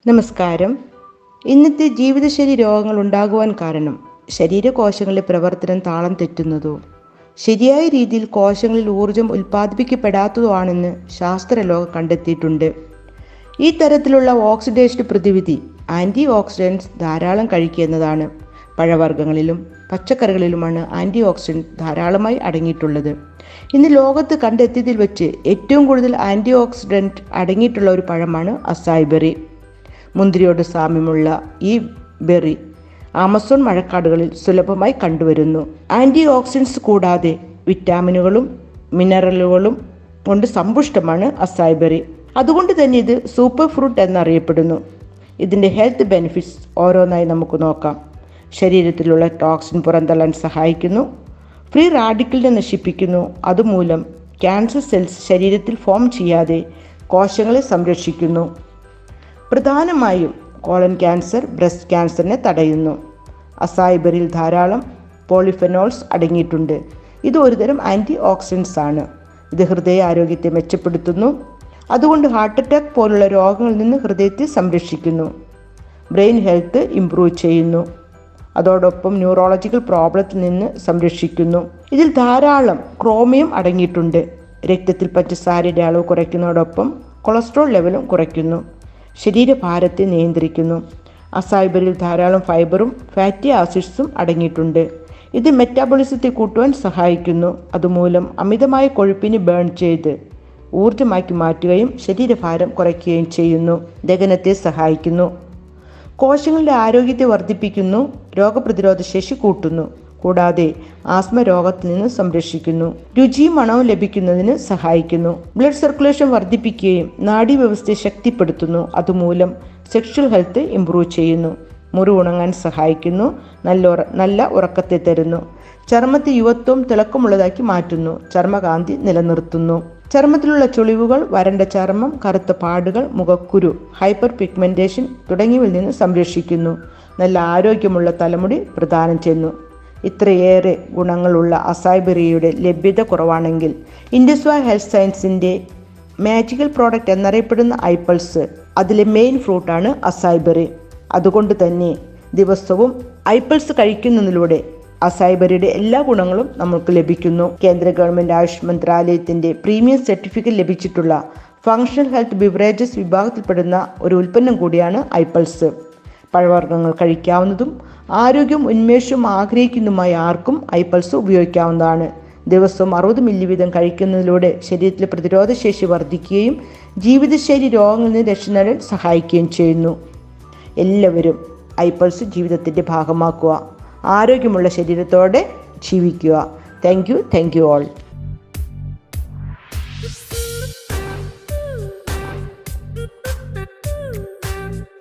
നമസ്കാരം. ഇന്നത്തെ ജീവിതശൈലി രോഗങ്ങൾ ഉണ്ടാകുവാൻ കാരണം ശരീരകോശങ്ങളിലെ പ്രവർത്തനം താളം തെറ്റുന്നതോ ശരിയായ രീതിയിൽ കോശങ്ങളിൽ ഊർജം ഉൽപ്പാദിപ്പിക്കപ്പെടാത്തതോ ആണെന്ന് ശാസ്ത്രലോകം കണ്ടെത്തിയിട്ടുണ്ട്. ഈ തരത്തിലുള്ള ഓക്സിഡേഷൻ പ്രതിവിധി ആൻറ്റി ഓക്സിഡൻസ് ധാരാളം കഴിക്കുക എന്നതാണ്. പഴവർഗ്ഗങ്ങളിലും പച്ചക്കറികളിലുമാണ് ആൻറ്റി ഓക്സിഡൻസ് ധാരാളമായി അടങ്ങിയിട്ടുള്ളത്. ഇന്ന് ലോകത്ത് കണ്ടെത്തിയതിൽ വെച്ച് ഏറ്റവും കൂടുതൽ ആൻറ്റി ഓക്സിഡൻറ്റ് അടങ്ങിയിട്ടുള്ള ഒരു പഴമാണ് അസായ് ബെറി. മുന്തിരിയോട് സാമ്യമുള്ള ഈ ബെറി ആമസോൺ മഴക്കാടുകളിൽ സുലഭമായി കണ്ടുവരുന്നു. ആൻറ്റി ഓക്സിഡൻസ് കൂടാതെ വിറ്റാമിനുകളും മിനറലുകളും കൊണ്ട് സമ്പുഷ്ടമാണ് അസായ് ബെറി. അതുകൊണ്ട് തന്നെ ഇത് സൂപ്പർ ഫ്രൂട്ട് എന്നറിയപ്പെടുന്നു. ഇതിൻ്റെ ഹെൽത്ത് ബെനിഫിറ്റ്സ് ഓരോന്നായി നമുക്ക് നോക്കാം. ശരീരത്തിലുള്ള ടോക്സിൻ പുറന്തള്ളാൻ സഹായിക്കുന്നു. ഫ്രീ റാഡിക്കലിനെ നശിപ്പിക്കുന്നു. അതുമൂലം ക്യാൻസർ സെൽസ് ശരീരത്തിൽ ഫോം ചെയ്യാതെ കോശങ്ങളെ സംരക്ഷിക്കുന്നു. പ്രധാനമായും കോളൻ ക്യാൻസർ, ബ്രസ്റ്റ് ക്യാൻസറിനെ തടയുന്നു. അസായ് ബെറിയിൽ ധാരാളം പോളിഫെനോൾസ് അടങ്ങിയിട്ടുണ്ട്. ഇത് ഒരുതരം ആൻറ്റി ഓക്സിഡൻസ് ആണ്. ഇത് ഹൃദയ ആരോഗ്യത്തെ മെച്ചപ്പെടുത്തുന്നു. അതുകൊണ്ട് ഹാർട്ട് അറ്റാക്ക് പോലുള്ള രോഗങ്ങളിൽ നിന്ന് ഹൃദയത്തെ സംരക്ഷിക്കുന്നു. ബ്രെയിൻ ഹെൽത്ത് ഇംപ്രൂവ് ചെയ്യുന്നു. അതോടൊപ്പം ന്യൂറോളജിക്കൽ പ്രോബ്ലത്തിൽ നിന്ന് സംരക്ഷിക്കുന്നു. ഇതിൽ ധാരാളം ക്രോമിയം അടങ്ങിയിട്ടുണ്ട്. രക്തത്തിൽ പഞ്ചസാരയുടെ അളവ് കുറയ്ക്കുന്നതോടൊപ്പം കൊളസ്ട്രോൾ ലെവലും കുറയ്ക്കുന്നു. ശരീരഭാരത്തെ നിയന്ത്രിക്കുന്നു. അസായ് ബെറിയിൽ ധാരാളം ഫൈബറും ഫാറ്റി ആസിഡ്സും അടങ്ങിയിട്ടുണ്ട്. ഇത് മെറ്റാബോളിസത്തെ കൂട്ടുവാൻ സഹായിക്കുന്നു. അതുമൂലം അമിതമായ കൊഴുപ്പിനെ ബേൺ ചെയ്ത് ഊർജ്ജമാക്കി മാറ്റുകയും ശരീരഭാരം കുറയ്ക്കുകയും ചെയ്യുന്നു. ദഹനത്തെ സഹായിക്കുന്നു. കോശങ്ങളുടെ ആരോഗ്യത്തെ വർദ്ധിപ്പിക്കുന്നു. രോഗപ്രതിരോധ ശേഷി കൂട്ടുന്നു. കൂടാതെ ആസ്മ രോഗത്തിൽ നിന്ന് സംരക്ഷിക്കുന്നു. രുചിയും മണവും ലഭിക്കുന്നതിന് സഹായിക്കുന്നു. ബ്ലഡ് സർക്കുലേഷൻ വർദ്ധിപ്പിക്കുകയും നാഡീവ്യവസ്ഥയെ ശക്തിപ്പെടുത്തുന്നു. അതുമൂലം സെക്ഷൽ ഹെൽത്ത് ഇംപ്രൂവ് ചെയ്യുന്നു. മുറിവ് ഉണങ്ങാൻ സഹായിക്കുന്നു. നല്ല ഉറക്കത്തെ തരുന്നു. ചർമ്മത്തെ യുവത്വവും തിളക്കമുള്ളതാക്കി മാറ്റുന്നു. ചർമ്മകാന്തി നിലനിർത്തുന്നു. ചർമ്മത്തിലുള്ള ചുളിവുകൾ, വരണ്ട ചർമ്മം, കറുത്ത പാടുകൾ, മുഖക്കുരു, ഹൈപ്പർ പിഗ്മെന്റേഷൻ തുടങ്ങിയവയിൽ നിന്ന് സംരക്ഷിക്കുന്നു. നല്ല ആരോഗ്യമുള്ള തലമുടി പ്രദാനം ചെയ്യുന്നു. ഇത്രയേറെ ഗുണങ്ങളുള്ള അസായ് ബെറിയുടെ ലഭ്യത കുറവാണെങ്കിൽ ഇൻഡസ്വാ ഹെൽത്ത് സയൻസിൻ്റെ മാജിക്കൽ പ്രോഡക്റ്റ് എന്നറിയപ്പെടുന്ന ഐപ്പിൾസ് അതിലെ മെയിൻ ഫ്രൂട്ടാണ് അസായ് ബെറി. അതുകൊണ്ട് തന്നെ ദിവസവും ഐപ്പിൾസ് കഴിക്കുന്നതിലൂടെ അസായ് ബെറിയുടെ എല്ലാ ഗുണങ്ങളും നമുക്ക് ലഭിക്കുന്നു. കേന്ദ്ര ഗവൺമെൻറ് ആയുഷ് മന്ത്രാലയത്തിൻ്റെ പ്രീമിയം സർട്ടിഫിക്കറ്റ് ലഭിച്ചിട്ടുള്ള ഫങ്ഷണൽ ഹെൽത്ത് ബിവറേജസ് വിഭാഗത്തിൽപ്പെടുന്ന ഒരു ഉൽപ്പന്നം കൂടിയാണ് ഐപ്പിൾസ്. പഴവർഗ്ഗങ്ങൾ കഴിക്കാവുന്നതും ആരോഗ്യവും ഉന്മേഷവും ആഗ്രഹിക്കുന്നതുമായ ആർക്കും ഐപ്പിൾസ് ഉപയോഗിക്കാവുന്നതാണ്. ദിവസവും 60 മില്ലി വീതം കഴിക്കുന്നതിലൂടെ ശരീരത്തിലെ പ്രതിരോധശേഷി വർദ്ധിക്കുകയും ജീവിതശൈലി രോഗങ്ങളിൽ നിന്ന് രക്ഷ നേടാൻ സഹായിക്കുകയും ചെയ്യുന്നു. എല്ലാവരും ഐപ്പിൾസ് ജീവിതത്തിൻ്റെ ഭാഗമാക്കുക. ആരോഗ്യമുള്ള ശരീരത്തോടെ ജീവിക്കുക. Thank you all.